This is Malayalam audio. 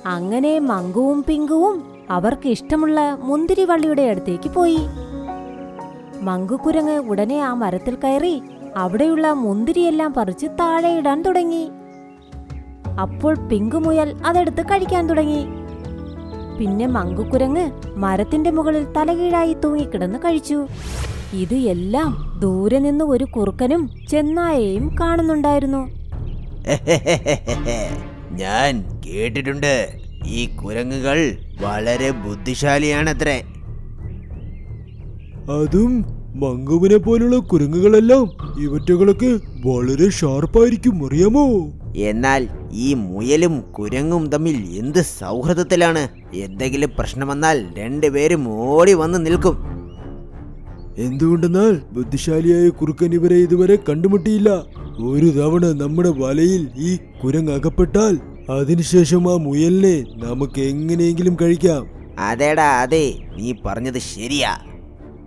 അങ്ങനെ മങ്കുവും പിങ്കുവും അവർക്ക് ഇഷ്ടമുള്ള മുന്തിരിവള്ളിയുടെ അടുത്തേക്ക് പോയി. മങ്കുക്കുരങ്ങ് ഉടനെ ആ മരത്തിൽ കയറി അവിടെയുള്ള മുന്തിരിയെല്ലാം പറിച്ച് താഴെയിടാൻ തുടങ്ങി. അപ്പോൾ പിങ്കുമുയൽ അതെടുത്ത് കഴിക്കാൻ തുടങ്ങി. പിന്നെ മങ്കുക്കുരങ്ങ് മരത്തിന്റെ മുകളിൽ തലകീഴായി തൂങ്ങിക്കിടന്ന് കഴിച്ചു. ഇത് എല്ലാം ദൂരെ നിന്ന് ഒരു കുറുക്കനും ചെന്നായയും കാണുന്നുണ്ടായിരുന്നു. ഞാൻ കേട്ടിട്ടുണ്ട്, ഈ കുരങ്ങുകൾ വളരെ ബുദ്ധിശാലിയാണത്രേ. അതും മങ്കുവിനെ പോലുള്ള കുരങ്ങുകളെല്ലാം ഇവറ്റകളൊക്കെ വളരെ ഷാർപ്പായിരിക്കും, അറിയാമോ? എന്നാൽ ഈ മുയലും കുരങ്ങും തമ്മിൽ എന്ത് സൗഹൃദത്തിലാണ്. എന്തെങ്കിലും പ്രശ്നം വന്നാൽ രണ്ടുപേരും ഓടി വന്ന് നിൽക്കും. എന്തുകൊണ്ടെന്നാൽ ബുദ്ധിശാലിയായ കുറുക്കൻ ഇവരെ ഇതുവരെ കണ്ടുമുട്ടിയില്ല. ഒരു തവണ നമ്മുടെ വലയിൽ ഈ കുരങ്ങ് അകപ്പെട്ടാൽ അതിനുശേഷം ആ മുയലിനെ നമുക്ക് എങ്ങനെയെങ്കിലും കഴിക്കാം. അതേടാ അതെ, നീ പറഞ്ഞത് ശരിയാ.